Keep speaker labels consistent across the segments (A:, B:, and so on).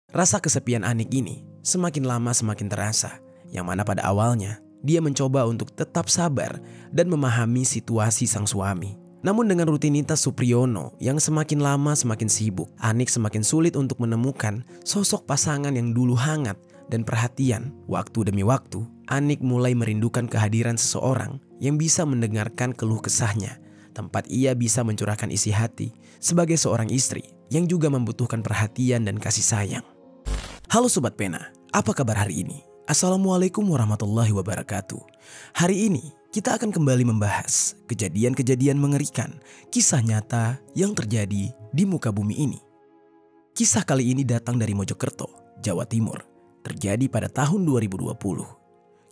A: Rasa kesepian Anik ini semakin lama semakin terasa, yang mana pada awalnya dia mencoba untuk tetap sabar dan memahami situasi sang suami. Namun dengan rutinitas Supriyono yang semakin lama semakin sibuk, Anik semakin sulit untuk menemukan sosok pasangan yang dulu hangat dan perhatian. Waktu demi waktu, Anik mulai merindukan kehadiran seseorang yang bisa mendengarkan keluh kesahnya, tempat ia bisa mencurahkan isi hati sebagai seorang istri yang juga membutuhkan perhatian dan kasih sayang. Halo Sobat Pena, apa kabar hari ini? Assalamualaikum warahmatullahi wabarakatuh. Hari ini kita akan kembali membahas kejadian-kejadian mengerikan, kisah nyata yang terjadi di muka bumi ini. Kisah kali ini datang dari Mojokerto, Jawa Timur, terjadi pada tahun 2020.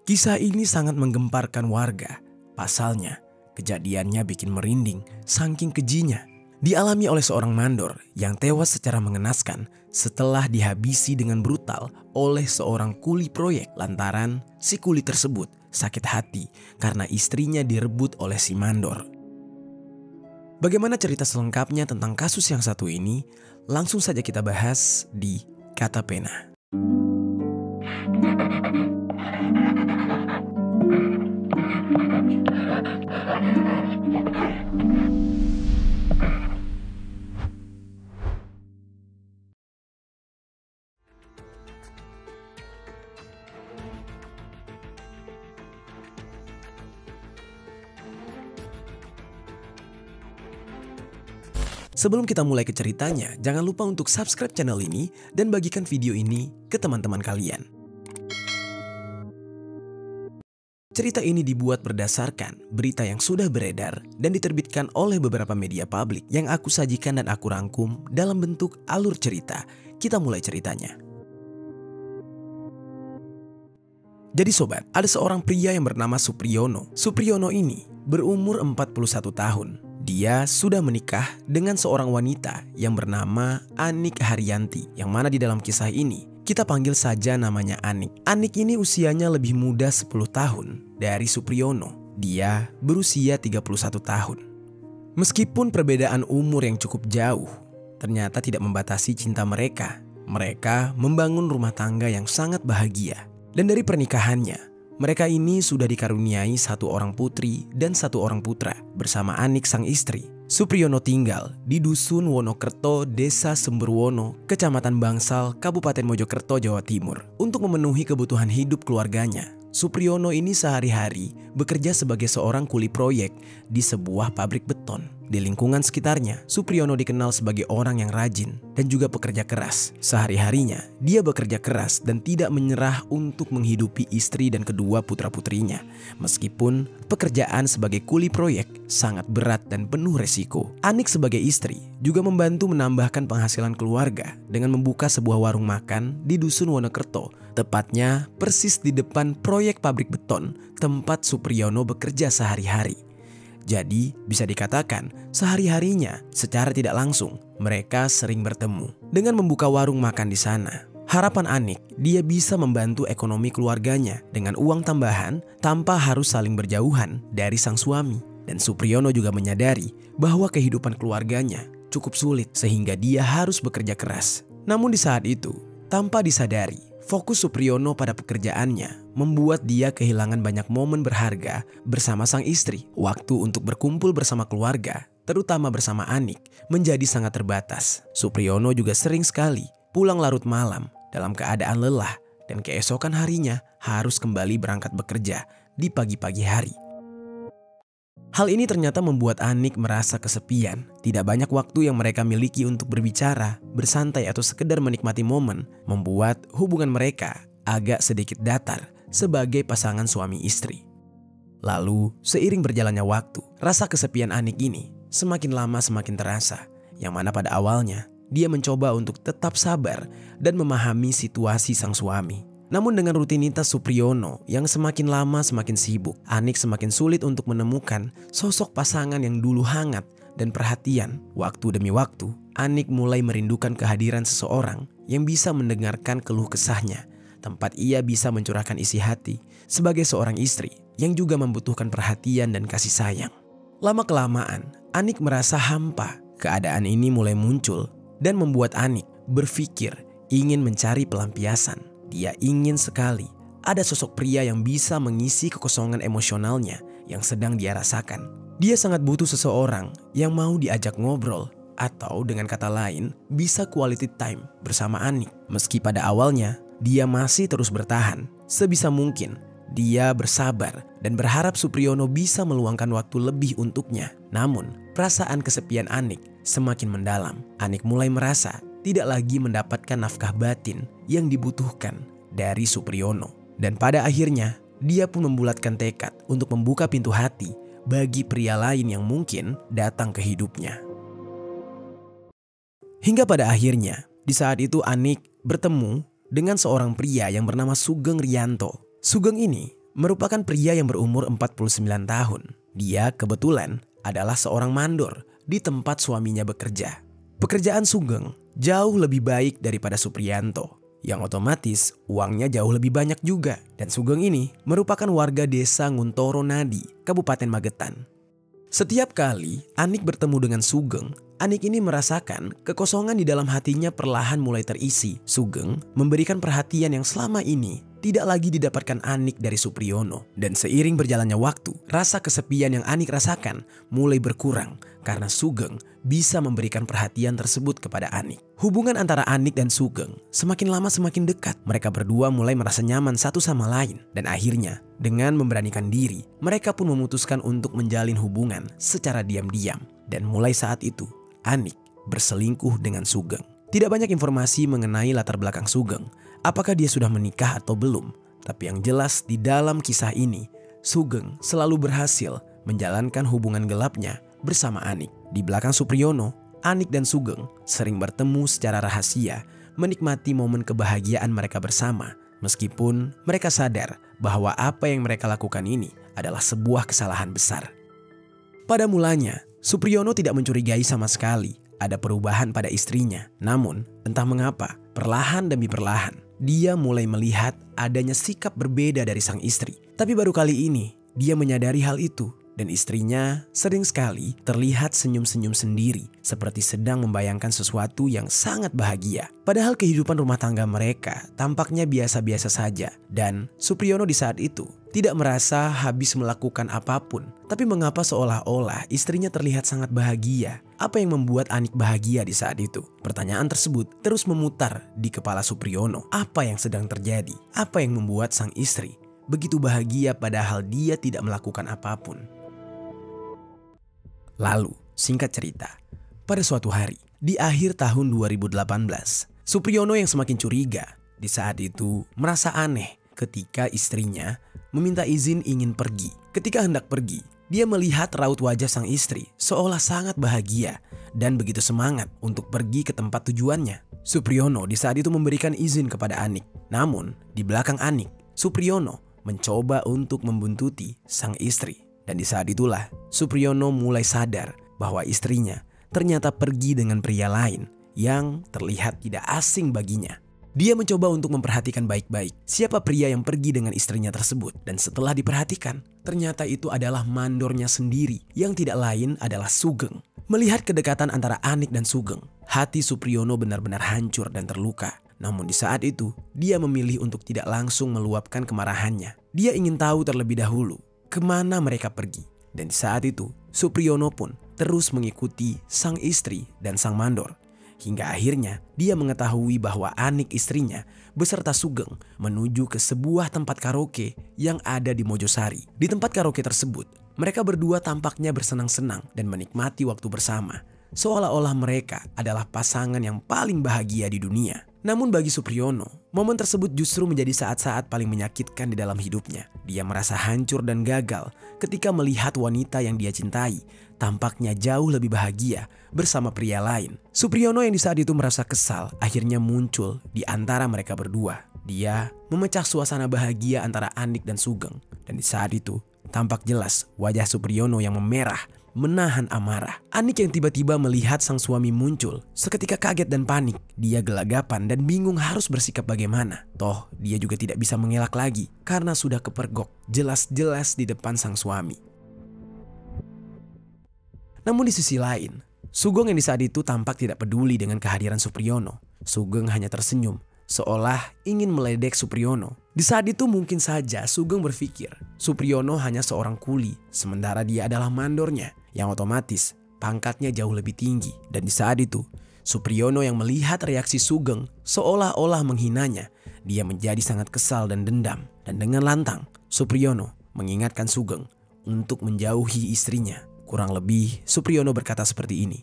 A: Kisah ini sangat menggemparkan warga. Pasalnya, kejadiannya bikin merinding saking kejinya. Dialami oleh seorang mandor yang tewas secara mengenaskan setelah dihabisi dengan brutal oleh seorang kuli proyek lantaran si kuli tersebut sakit hati karena istrinya direbut oleh si mandor. Bagaimana cerita selengkapnya tentang kasus yang satu ini? Langsung saja kita bahas di Kata Pena. Sebelum kita mulai ke ceritanya, jangan lupa untuk subscribe channel ini dan bagikan video ini ke teman-teman kalian. Cerita ini dibuat berdasarkan berita yang sudah beredar dan diterbitkan oleh beberapa media publik yang aku sajikan dan aku rangkum dalam bentuk alur cerita. Kita mulai ceritanya. Jadi sobat, ada seorang pria yang bernama Supriyono. Supriyono ini berumur 41 tahun. Dia sudah menikah dengan seorang wanita yang bernama Anik Haryanti, yang mana di dalam kisah ini kita panggil saja namanya Anik. Anik ini usianya lebih muda 10 tahun dari Supriyono. Dia berusia 31 tahun. Meskipun perbedaan umur yang cukup jauh, ternyata tidak membatasi cinta mereka. Mereka membangun rumah tangga yang sangat bahagia. Dan dari pernikahannya, mereka ini sudah dikaruniai satu orang putri dan satu orang putra bersama Anik sang istri. Supriyono tinggal di Dusun Wonokerto, Desa Sumberwono, Kecamatan Bangsal, Kabupaten Mojokerto, Jawa Timur. Untuk memenuhi kebutuhan hidup keluarganya, Supriyono ini sehari-hari bekerja sebagai seorang kuli proyek di sebuah pabrik beton. Di lingkungan sekitarnya, Supriyono dikenal sebagai orang yang rajin dan juga pekerja keras. Sehari-harinya, dia bekerja keras dan tidak menyerah untuk menghidupi istri dan kedua putra-putrinya. Meskipun pekerjaan sebagai kuli proyek sangat berat dan penuh resiko. Anik sebagai istri juga membantu menambahkan penghasilan keluarga dengan membuka sebuah warung makan di Dusun Wonokerto, tepatnya persis di depan proyek pabrik beton tempat Supriyono bekerja sehari-hari. Jadi bisa dikatakan sehari-harinya secara tidak langsung mereka sering bertemu. Dengan membuka warung makan di sana, harapan Anik dia bisa membantu ekonomi keluarganya dengan uang tambahan tanpa harus saling berjauhan dari sang suami. Dan Supriyono juga menyadari bahwa kehidupan keluarganya cukup sulit sehingga dia harus bekerja keras. Namun di saat itu, tanpa disadari, fokus Supriyono pada pekerjaannya membuat dia kehilangan banyak momen berharga bersama sang istri. Waktu untuk berkumpul bersama keluarga, terutama bersama Anik, menjadi sangat terbatas. Supriyono juga sering sekali pulang larut malam dalam keadaan lelah dan keesokan harinya harus kembali berangkat bekerja di pagi-pagi hari. Hal ini ternyata membuat Anik merasa kesepian. Tidak banyak waktu yang mereka miliki untuk berbicara, bersantai atau sekedar menikmati momen, membuat hubungan mereka agak sedikit datar sebagai pasangan suami istri. Lalu, seiring berjalannya waktu, rasa kesepian Anik ini semakin lama semakin terasa, yang mana pada awalnya dia mencoba untuk tetap sabar dan memahami situasi sang suami. Namun dengan rutinitas Supriyono yang semakin lama semakin sibuk, Anik semakin sulit untuk menemukan sosok pasangan yang dulu hangat dan perhatian. Waktu demi waktu, Anik mulai merindukan kehadiran seseorang yang bisa mendengarkan keluh kesahnya, tempat ia bisa mencurahkan isi hati sebagai seorang istri yang juga membutuhkan perhatian dan kasih sayang. Lama-kelamaan, Anik merasa hampa. Keadaan ini mulai muncul dan membuat Anik berpikir ingin mencari pelampiasan. Dia ingin sekali ada sosok pria yang bisa mengisi kekosongan emosionalnya yang sedang dia rasakan. Dia sangat butuh seseorang yang mau diajak ngobrol, atau dengan kata lain bisa quality time bersama Anik. Meski pada awalnya dia masih terus bertahan, sebisa mungkin dia bersabar dan berharap Supriyono bisa meluangkan waktu lebih untuknya. Namun perasaan kesepian Anik semakin mendalam. Anik mulai merasa tidak lagi mendapatkan nafkah batin yang dibutuhkan dari Supriyono. Dan pada akhirnya dia pun membulatkan tekad untuk membuka pintu hati bagi pria lain yang mungkin datang ke hidupnya. Hingga pada akhirnya di saat itu Anik bertemu dengan seorang pria yang bernama Sugeng Rianto. Sugeng ini merupakan pria yang berumur 49 tahun. Dia kebetulan adalah seorang mandor di tempat suaminya bekerja. Pekerjaan Sugeng jauh lebih baik daripada Supriyanto, yang otomatis uangnya jauh lebih banyak juga. Dan Sugeng ini merupakan warga desa Nguntoro Nadi, Kabupaten Magetan. Setiap kali Anik bertemu dengan Sugeng, Anik ini merasakan kekosongan di dalam hatinya perlahan mulai terisi. Sugeng memberikan perhatian yang selama ini tidak lagi didapatkan Anik dari Supriyono. Dan seiring berjalannya waktu, rasa kesepian yang Anik rasakan mulai berkurang karena Sugeng bisa memberikan perhatian tersebut kepada Anik. Hubungan antara Anik dan Sugeng semakin lama semakin dekat. Mereka berdua mulai merasa nyaman satu sama lain. Dan akhirnya dengan memberanikan diri, mereka pun memutuskan untuk menjalin hubungan secara diam-diam. Dan mulai saat itu, Anik berselingkuh dengan Sugeng. Tidak banyak informasi mengenai latar belakang Sugeng, apakah dia sudah menikah atau belum. Tapi yang jelas di dalam kisah ini, Sugeng selalu berhasil menjalankan hubungan gelapnya bersama Anik. Di belakang Supriyono, Anik dan Sugeng sering bertemu secara rahasia, menikmati momen kebahagiaan mereka bersama. Meskipun mereka sadar bahwa apa yang mereka lakukan ini adalah sebuah kesalahan besar. Pada mulanya, Supriyono tidak mencurigai sama sekali ada perubahan pada istrinya. Namun, entah mengapa, perlahan demi perlahan, dia mulai melihat adanya sikap berbeda dari sang istri. Tapi baru kali ini, dia menyadari hal itu. Dan istrinya sering sekali terlihat senyum-senyum sendiri, seperti sedang membayangkan sesuatu yang sangat bahagia. Padahal kehidupan rumah tangga mereka tampaknya biasa-biasa saja. Dan Supriyono di saat itu tidak merasa habis melakukan apapun. Tapi mengapa seolah-olah istrinya terlihat sangat bahagia? Apa yang membuat Anik bahagia di saat itu? Pertanyaan tersebut terus memutar di kepala Supriyono. Apa yang sedang terjadi? Apa yang membuat sang istri begitu bahagia padahal dia tidak melakukan apapun? Lalu, singkat cerita, pada suatu hari di akhir tahun 2018, Supriyono yang semakin curiga di saat itu merasa aneh ketika istrinya meminta izin ingin pergi. Ketika hendak pergi, dia melihat raut wajah sang istri seolah sangat bahagia dan begitu semangat untuk pergi ke tempat tujuannya. Supriyono di saat itu memberikan izin kepada Anik. Namun, di belakang Anik, Supriyono mencoba untuk membuntuti sang istri. Dan di saat itulah Supriyono mulai sadar bahwa istrinya ternyata pergi dengan pria lain yang terlihat tidak asing baginya. Dia mencoba untuk memperhatikan baik-baik siapa pria yang pergi dengan istrinya tersebut. Dan setelah diperhatikan, ternyata itu adalah mandornya sendiri yang tidak lain adalah Sugeng. Melihat kedekatan antara Anik dan Sugeng, hati Supriyono benar-benar hancur dan terluka. Namun di saat itu, dia memilih untuk tidak langsung meluapkan kemarahannya. Dia ingin tahu terlebih dahulu kemana mereka pergi. Dan saat itu Supriyono pun terus mengikuti sang istri dan sang mandor. Hingga akhirnya dia mengetahui bahwa Anik istrinya beserta Sugeng menuju ke sebuah tempat karaoke yang ada di Mojosari. Di tempat karaoke tersebut mereka berdua tampaknya bersenang-senang dan menikmati waktu bersama, seolah-olah mereka adalah pasangan yang paling bahagia di dunia. Namun bagi Supriyono, momen tersebut justru menjadi saat-saat paling menyakitkan di dalam hidupnya. Dia merasa hancur dan gagal ketika melihat wanita yang dia cintai tampaknya jauh lebih bahagia bersama pria lain. Supriyono yang di saat itu merasa kesal akhirnya muncul di antara mereka berdua. Dia memecah suasana bahagia antara Anik dan Sugeng. Dan di saat itu tampak jelas wajah Supriyono yang memerah menahan amarah. Anik yang tiba-tiba melihat sang suami muncul seketika kaget dan panik. Dia gelagapan dan bingung harus bersikap bagaimana. Toh dia juga tidak bisa mengelak lagi karena sudah kepergok jelas-jelas di depan sang suami. Namun di sisi lain, Sugeng yang di saat itu tampak tidak peduli dengan kehadiran Supriyono. Sugeng hanya tersenyum, seolah ingin meledek Supriyono. Di saat itu mungkin saja Sugeng berpikir Supriyono hanya seorang kuli, sementara dia adalah mandornya, yang otomatis pangkatnya jauh lebih tinggi. Dan di saat itu Supriyono yang melihat reaksi Sugeng seolah-olah menghinanya, dia menjadi sangat kesal dan dendam. Dan dengan lantang Supriyono mengingatkan Sugeng untuk menjauhi istrinya. Kurang lebih Supriyono berkata seperti ini,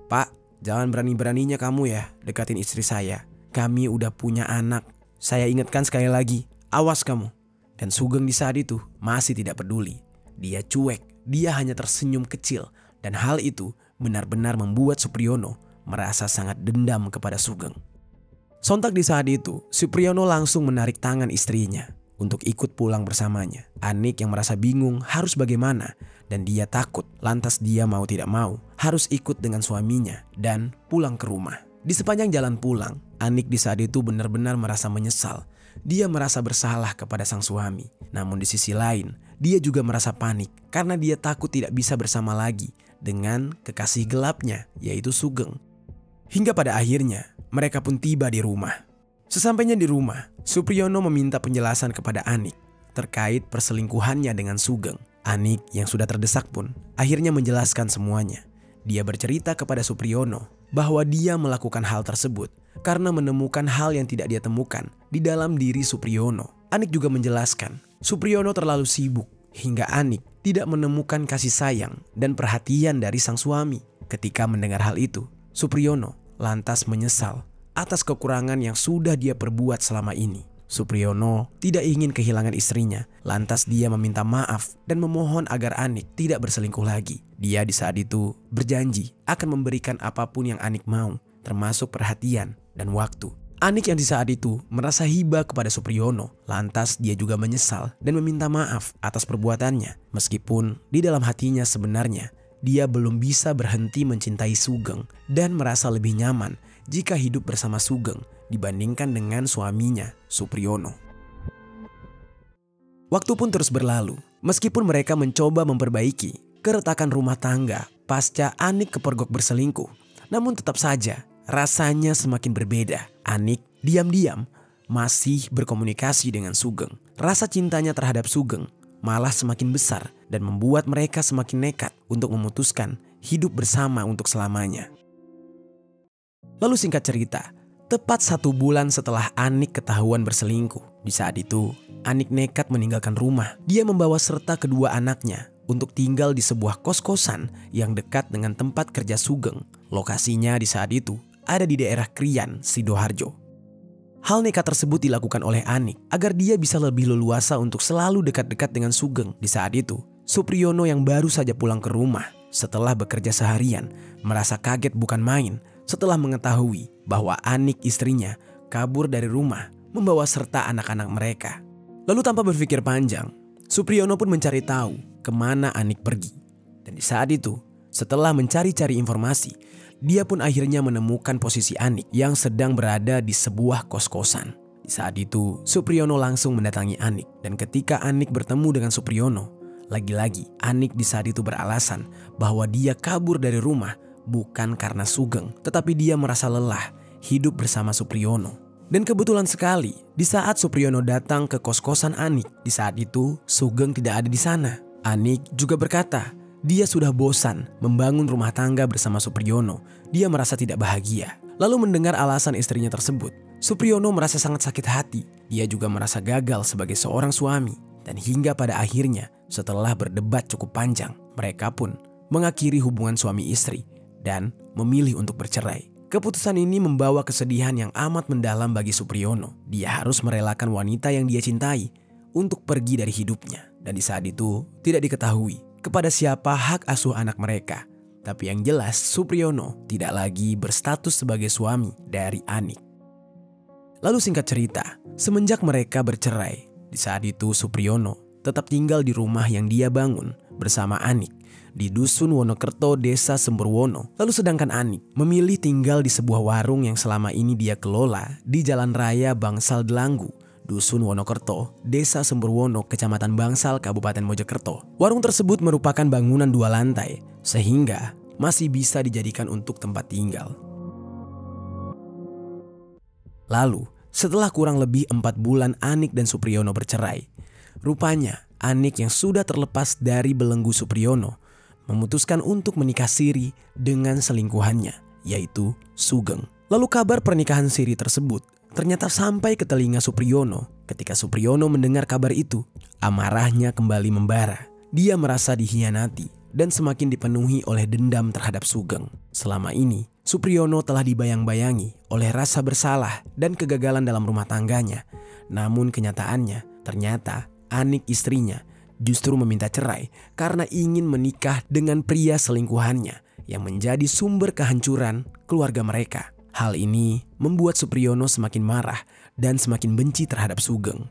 A: "Pak, jangan berani-beraninya kamu ya dekatin istri saya. Kami udah punya anak. Saya ingatkan sekali lagi, awas kamu." Dan Sugeng di saat itu masih tidak peduli. Dia cuek, dia hanya tersenyum kecil. Dan hal itu benar-benar membuat Supriyono merasa sangat dendam kepada Sugeng. Sontak di saat itu, Supriyono langsung menarik tangan istrinya untuk ikut pulang bersamanya. Anik yang merasa bingung harus bagaimana dan dia takut, lantas dia mau tidak mau harus ikut dengan suaminya dan pulang ke rumah. Di sepanjang jalan pulang, Anik di saat itu benar-benar merasa menyesal. Dia merasa bersalah kepada sang suami. Namun di sisi lain, dia juga merasa panik karena dia takut tidak bisa bersama lagi dengan kekasih gelapnya, yaitu Sugeng. Hingga pada akhirnya mereka pun tiba di rumah. Sesampainya di rumah, Supriyono meminta penjelasan kepada Anik terkait perselingkuhannya dengan Sugeng. Anik yang sudah terdesak pun akhirnya menjelaskan semuanya. Dia bercerita kepada Supriyono bahwa dia melakukan hal tersebut karena menemukan hal yang tidak dia temukan di dalam diri Supriyono. Anik juga menjelaskan Supriyono terlalu sibuk hingga Anik tidak menemukan kasih sayang dan perhatian dari sang suami. Ketika mendengar hal itu, Supriyono lantas menyesal atas kekurangan yang sudah dia perbuat selama ini. Supriyono tidak ingin kehilangan istrinya, lantas dia meminta maaf dan memohon agar Anik tidak berselingkuh lagi. Dia di saat itu berjanji akan memberikan apapun yang Anik mau, termasuk perhatian dan waktu. Anik yang di saat itu merasa hibah kepada Supriyono, lantas dia juga menyesal dan meminta maaf atas perbuatannya. Meskipun di dalam hatinya sebenarnya dia belum bisa berhenti mencintai Sugeng dan merasa lebih nyaman jika hidup bersama Sugeng dibandingkan dengan suaminya, Supriyono. Waktu pun terus berlalu, meskipun mereka mencoba memperbaiki keretakan rumah tangga pasca Anik kepergok berselingkuh. Namun tetap saja rasanya semakin berbeda. Anik diam-diam masih berkomunikasi dengan Sugeng. Rasa cintanya terhadap Sugeng malah semakin besar dan membuat mereka semakin nekat untuk memutuskan hidup bersama untuk selamanya. Lalu singkat cerita, tepat 1 bulan setelah Anik ketahuan berselingkuh, di saat itu Anik nekat meninggalkan rumah. Dia membawa serta kedua anaknya untuk tinggal di sebuah kos-kosan yang dekat dengan tempat kerja Sugeng. Lokasinya di saat itu ada di daerah Krian, Sidoarjo. Hal nekat tersebut dilakukan oleh Anik agar dia bisa lebih leluasa untuk selalu dekat-dekat dengan Sugeng. Di saat itu, Supriyono yang baru saja pulang ke rumah setelah bekerja seharian merasa kaget bukan main setelah mengetahui bahwa Anik istrinya kabur dari rumah membawa serta anak-anak mereka. Lalu tanpa berpikir panjang, Supriyono pun mencari tahu kemana Anik pergi. Dan di saat itu, setelah mencari-cari informasi, dia pun akhirnya menemukan posisi Anik yang sedang berada di sebuah kos-kosan. Di saat itu, Supriyono langsung mendatangi Anik. Dan ketika Anik bertemu dengan Supriyono, lagi-lagi Anik di saat itu beralasan bahwa dia kabur dari rumah bukan karena Sugeng, tetapi dia merasa lelah hidup bersama Supriyono. Dan kebetulan sekali, di saat Supriyono datang ke kos-kosan Anik, di saat itu Sugeng tidak ada di sana. Anik juga berkata, dia sudah bosan membangun rumah tangga bersama Supriyono. Dia merasa tidak bahagia. Lalu mendengar alasan istrinya tersebut, Supriyono merasa sangat sakit hati. Dia juga merasa gagal sebagai seorang suami. Dan hingga pada akhirnya, setelah berdebat cukup panjang, mereka pun mengakhiri hubungan suami istri dan memilih untuk bercerai. Keputusan ini membawa kesedihan yang amat mendalam bagi Supriyono. Dia harus merelakan wanita yang dia cintai untuk pergi dari hidupnya. Dan di saat itu tidak diketahui kepada siapa hak asuh anak mereka. Tapi yang jelas Supriyono tidak lagi berstatus sebagai suami dari Anik. Lalu singkat cerita, semenjak mereka bercerai, di saat itu Supriyono tetap tinggal di rumah yang dia bangun bersama Anik di Dusun Wonokerto, Desa Semberwono. Lalu sedangkan Anik memilih tinggal di sebuah warung yang selama ini dia kelola di Jalan Raya Bangsal Delanggu, Dusun Wonokerto, Desa Semberwono, Kecamatan Bangsal, Kabupaten Mojokerto. Warung tersebut merupakan bangunan 2 lantai, sehingga masih bisa dijadikan untuk tempat tinggal. Lalu, setelah kurang lebih 4 bulan Anik dan Supriyono bercerai, rupanya Anik yang sudah terlepas dari belenggu Supriyono memutuskan untuk menikah siri dengan selingkuhannya, yaitu Sugeng. Lalu kabar pernikahan siri tersebut ternyata sampai ke telinga Supriyono. Ketika Supriyono mendengar kabar itu, amarahnya kembali membara. Dia merasa dikhianati dan semakin dipenuhi oleh dendam terhadap Sugeng. Selama ini, Supriyono telah dibayang-bayangi oleh rasa bersalah dan kegagalan dalam rumah tangganya. Namun kenyataannya, ternyata Anik istrinya justru meminta cerai karena ingin menikah dengan pria selingkuhannya yang menjadi sumber kehancuran keluarga mereka. Hal ini membuat Supriyono semakin marah dan semakin benci terhadap Sugeng.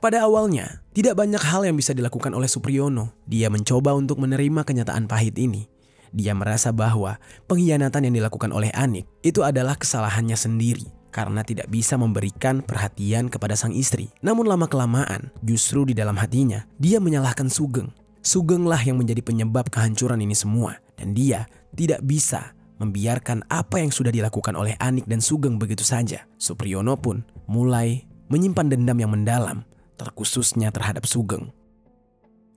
A: Pada awalnya, tidak banyak hal yang bisa dilakukan oleh Supriyono. Dia mencoba untuk menerima kenyataan pahit ini. Dia merasa bahwa pengkhianatan yang dilakukan oleh Anik itu adalah kesalahannya sendiri karena tidak bisa memberikan perhatian kepada sang istri. Namun lama-kelamaan, justru di dalam hatinya, dia menyalahkan Sugeng. Sugenglah yang menjadi penyebab kehancuran ini semua. Dan dia tidak bisa membiarkan apa yang sudah dilakukan oleh Anik dan Sugeng begitu saja. Supriyono pun mulai menyimpan dendam yang mendalam, terkhususnya terhadap Sugeng.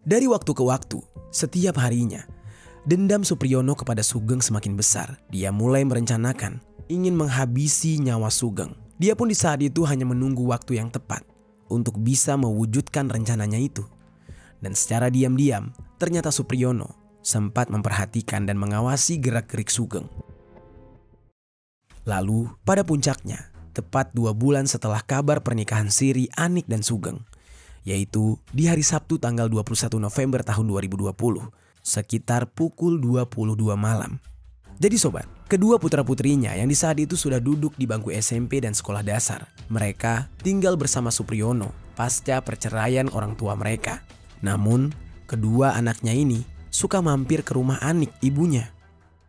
A: Dari waktu ke waktu, setiap harinya, dendam Supriyono kepada Sugeng semakin besar. Dia mulai merencanakan ingin menghabisi nyawa Sugeng. Dia pun di saat itu hanya menunggu waktu yang tepat untuk bisa mewujudkan rencananya itu. Dan secara diam-diam, ternyata Supriyono sempat memperhatikan dan mengawasi gerak-gerik Sugeng. Lalu, pada puncaknya, tepat 2 bulan setelah kabar pernikahan siri Anik dan Sugeng, yaitu di hari Sabtu tanggal 21 November tahun 2020, sekitar pukul 22 malam. Jadi sobat, kedua putra-putrinya yang di saat itu sudah duduk di bangku SMP dan sekolah dasar, mereka tinggal bersama Supriyono pasca perceraian orang tua mereka. Namun, kedua anaknya ini suka mampir ke rumah Anik, ibunya.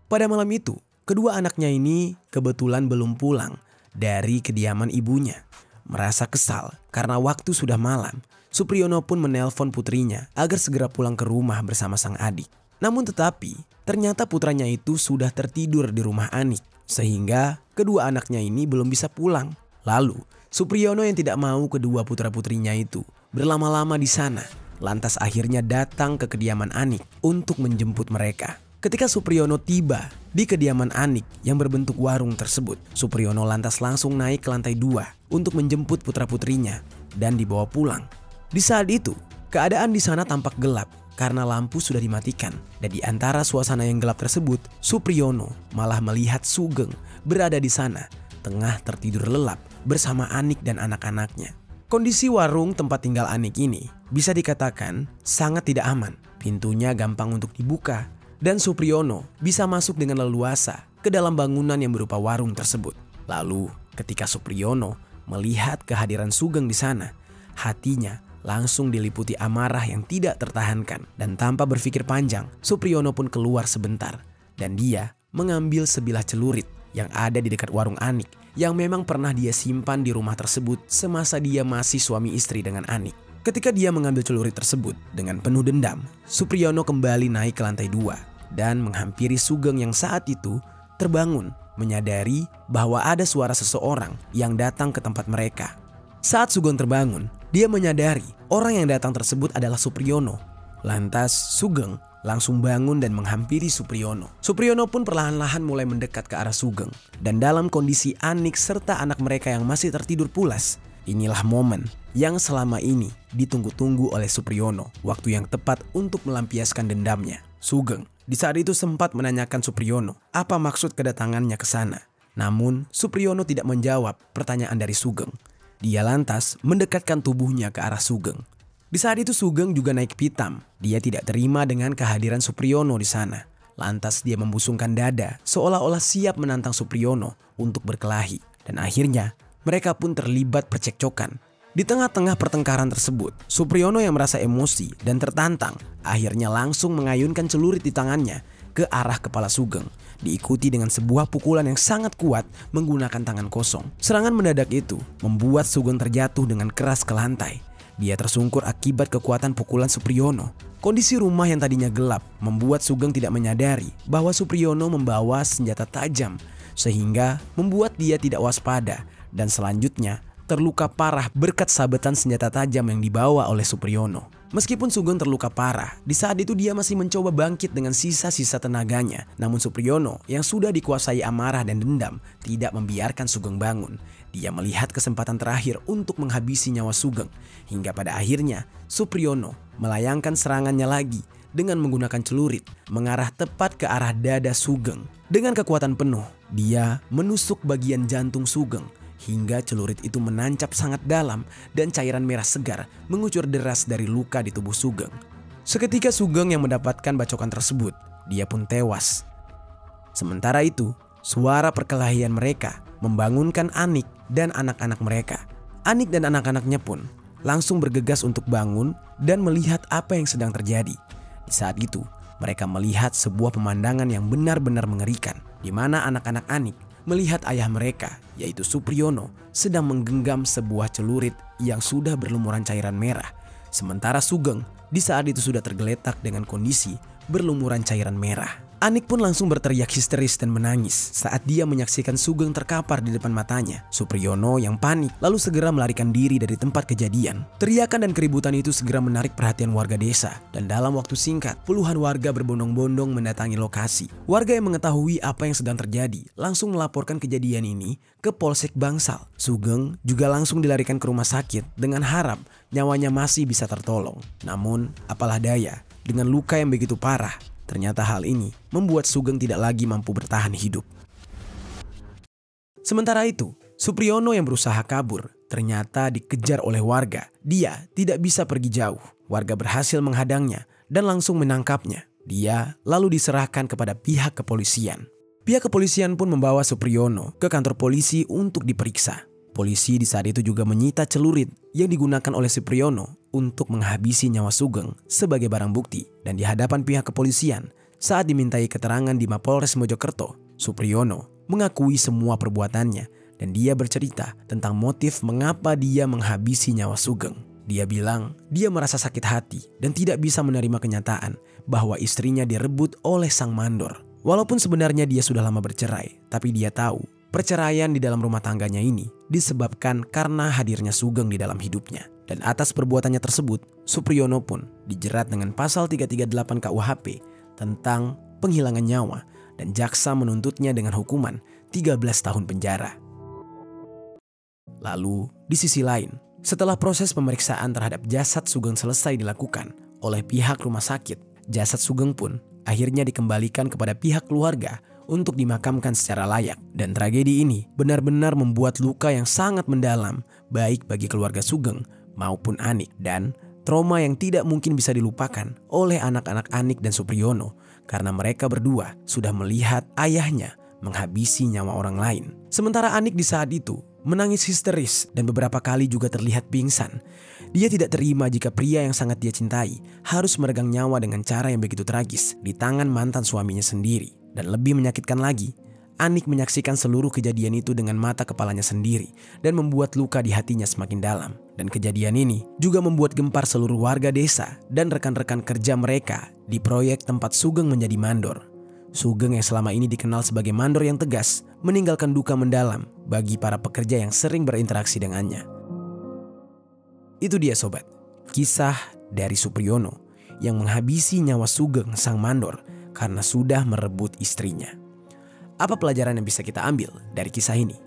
A: Pada malam itu, kedua anaknya ini kebetulan belum pulang dari kediaman ibunya. Merasa kesal karena waktu sudah malam, Supriyono pun menelpon putrinya agar segera pulang ke rumah bersama sang adik. Namun tetapi, ternyata putranya itu sudah tertidur di rumah Anik, sehingga kedua anaknya ini belum bisa pulang. Lalu, Supriyono yang tidak mau kedua putra-putrinya itu berlama-lama di sana, lantas akhirnya datang ke kediaman Anik untuk menjemput mereka. Ketika Supriyono tiba di kediaman Anik yang berbentuk warung tersebut, Supriyono lantas langsung naik ke lantai 2 untuk menjemput putra-putrinya dan dibawa pulang. Di saat itu, keadaan di sana tampak gelap karena lampu sudah dimatikan. Dan di antara suasana yang gelap tersebut, Supriyono malah melihat Sugeng berada di sana, tengah tertidur lelap bersama Anik dan anak-anaknya. Kondisi warung tempat tinggal Anik ini bisa dikatakan sangat tidak aman. Pintunya gampang untuk dibuka dan Supriyono bisa masuk dengan leluasa ke dalam bangunan yang berupa warung tersebut. Lalu ketika Supriyono melihat kehadiran Sugeng di sana, hatinya langsung diliputi amarah yang tidak tertahankan. Dan tanpa berpikir panjang, Supriyono pun keluar sebentar dan dia mengambil sebilah celurit yang ada di dekat warung Anik yang memang pernah dia simpan di rumah tersebut semasa dia masih suami istri dengan Anik. Ketika dia mengambil celurit tersebut dengan penuh dendam, Supriyono kembali naik ke lantai 2 dan menghampiri Sugeng yang saat itu terbangun menyadari bahwa ada suara seseorang yang datang ke tempat mereka. Saat Sugeng terbangun, dia menyadari orang yang datang tersebut adalah Supriyono. Lantas Sugeng langsung bangun dan menghampiri Supriyono. Supriyono pun perlahan-lahan mulai mendekat ke arah Sugeng. Dan dalam kondisi Anik serta anak mereka yang masih tertidur pulas, inilah momen yang selama ini ditunggu-tunggu oleh Supriyono. Waktu yang tepat untuk melampiaskan dendamnya. Sugeng di saat itu sempat menanyakan Supriyono apa maksud kedatangannya ke sana. Namun Supriyono tidak menjawab pertanyaan dari Sugeng. Dia lantas mendekatkan tubuhnya ke arah Sugeng. Di saat itu Sugeng juga naik pitam. Dia tidak terima dengan kehadiran Supriyono di sana. Lantas dia membusungkan dada seolah-olah siap menantang Supriyono untuk berkelahi. Dan akhirnya mereka pun terlibat percekcokan. Di tengah-tengah pertengkaran tersebut, Supriyono yang merasa emosi dan tertantang akhirnya langsung mengayunkan celurit di tangannya ke arah kepala Sugeng, diikuti dengan sebuah pukulan yang sangat kuat menggunakan tangan kosong. Serangan mendadak itu membuat Sugeng terjatuh dengan keras ke lantai Dia tersungkur akibat kekuatan pukulan Supriyono. Kondisi rumah yang tadinya gelap membuat Sugeng tidak menyadari bahwa Supriyono membawa senjata tajam, sehingga membuat dia tidak waspada dan selanjutnya terluka parah berkat sabetan senjata tajam yang dibawa oleh Supriyono. Meskipun Sugeng terluka parah, di saat itu dia masih mencoba bangkit dengan sisa-sisa tenaganya. Namun Supriyono yang sudah dikuasai amarah dan dendam tidak membiarkan Sugeng bangun. Dia melihat kesempatan terakhir untuk menghabisi nyawa Sugeng. Hingga pada akhirnya Supriyono melayangkan serangannya lagi dengan menggunakan celurit mengarah tepat ke arah dada Sugeng. Dengan kekuatan penuh, dia menusuk bagian jantung Sugeng hingga celurit itu menancap sangat dalam dan cairan merah segar mengucur deras dari luka di tubuh Sugeng. Seketika Sugeng yang mendapatkan bacokan tersebut, dia pun tewas. Sementara itu, suara perkelahian mereka membangunkan Anik dan anak-anak mereka. Anik dan anak-anaknya pun langsung bergegas untuk bangun dan melihat apa yang sedang terjadi. Di saat itu, mereka melihat sebuah pemandangan yang benar-benar mengerikan, di mana anak-anak Anik melihat ayah mereka, yaitu Supriyono, sedang menggenggam sebuah celurit yang sudah berlumuran cairan merah. Sementara Sugeng di saat itu sudah tergeletak dengan kondisi berlumuran cairan merah. Anik pun langsung berteriak histeris dan menangis saat dia menyaksikan Sugeng terkapar di depan matanya. Supriyono yang panik lalu segera melarikan diri dari tempat kejadian. Teriakan dan keributan itu segera menarik perhatian warga desa, dan dalam waktu singkat puluhan warga berbondong-bondong mendatangi lokasi. Warga yang mengetahui apa yang sedang terjadi langsung melaporkan kejadian ini ke Polsek Bangsal. Sugeng juga langsung dilarikan ke rumah sakit dengan harap nyawanya masih bisa tertolong. Namun apalah daya, dengan luka yang begitu parah, ternyata hal ini membuat Sugeng tidak lagi mampu bertahan hidup. Sementara itu, Supriyono yang berusaha kabur ternyata dikejar oleh warga. Dia tidak bisa pergi jauh. Warga berhasil menghadangnya dan langsung menangkapnya. Dia lalu diserahkan kepada pihak kepolisian. Pihak kepolisian pun membawa Supriyono ke kantor polisi untuk diperiksa. Polisi di saat itu juga menyita celurit yang digunakan oleh Supriyono untuk menghabisi nyawa Sugeng sebagai barang bukti. Dan di hadapan pihak kepolisian, saat dimintai keterangan di Mapolres Mojokerto, Supriyono mengakui semua perbuatannya dan dia bercerita tentang motif mengapa dia menghabisi nyawa Sugeng. Dia bilang dia merasa sakit hati dan tidak bisa menerima kenyataan bahwa istrinya direbut oleh sang mandor. Walaupun sebenarnya dia sudah lama bercerai, tapi dia tahu perceraian di dalam rumah tangganya ini disebabkan karena hadirnya Sugeng di dalam hidupnya. Dan atas perbuatannya tersebut, Supriyono pun dijerat dengan pasal 338 KUHP tentang penghilangan nyawa dan jaksa menuntutnya dengan hukuman 13 tahun penjara. Lalu, di sisi lain, setelah proses pemeriksaan terhadap jasad Sugeng selesai dilakukan oleh pihak rumah sakit, jasad Sugeng pun akhirnya dikembalikan kepada pihak keluarga untuk dimakamkan secara layak. Dan tragedi ini benar-benar membuat luka yang sangat mendalam baik bagi keluarga Sugeng maupun Anik, dan trauma yang tidak mungkin bisa dilupakan oleh anak-anak Anik dan Supriyono karena mereka berdua sudah melihat ayahnya menghabisi nyawa orang lain. Sementara Anik di saat itu menangis histeris dan beberapa kali juga terlihat pingsan. Dia tidak terima jika pria yang sangat dia cintai harus meregang nyawa dengan cara yang begitu tragis di tangan mantan suaminya sendiri. Dan lebih menyakitkan lagi, Anik menyaksikan seluruh kejadian itu dengan mata kepalanya sendiri dan membuat luka di hatinya semakin dalam. Dan kejadian ini juga membuat gempar seluruh warga desa dan rekan-rekan kerja mereka di proyek tempat Sugeng menjadi mandor. Sugeng yang selama ini dikenal sebagai mandor yang tegas meninggalkan duka mendalam bagi para pekerja yang sering berinteraksi dengannya. Itu dia sobat, kisah dari Supriyono yang menghabisi nyawa Sugeng sang mandor karena sudah merebut istrinya. Apa pelajaran yang bisa kita ambil dari kisah ini?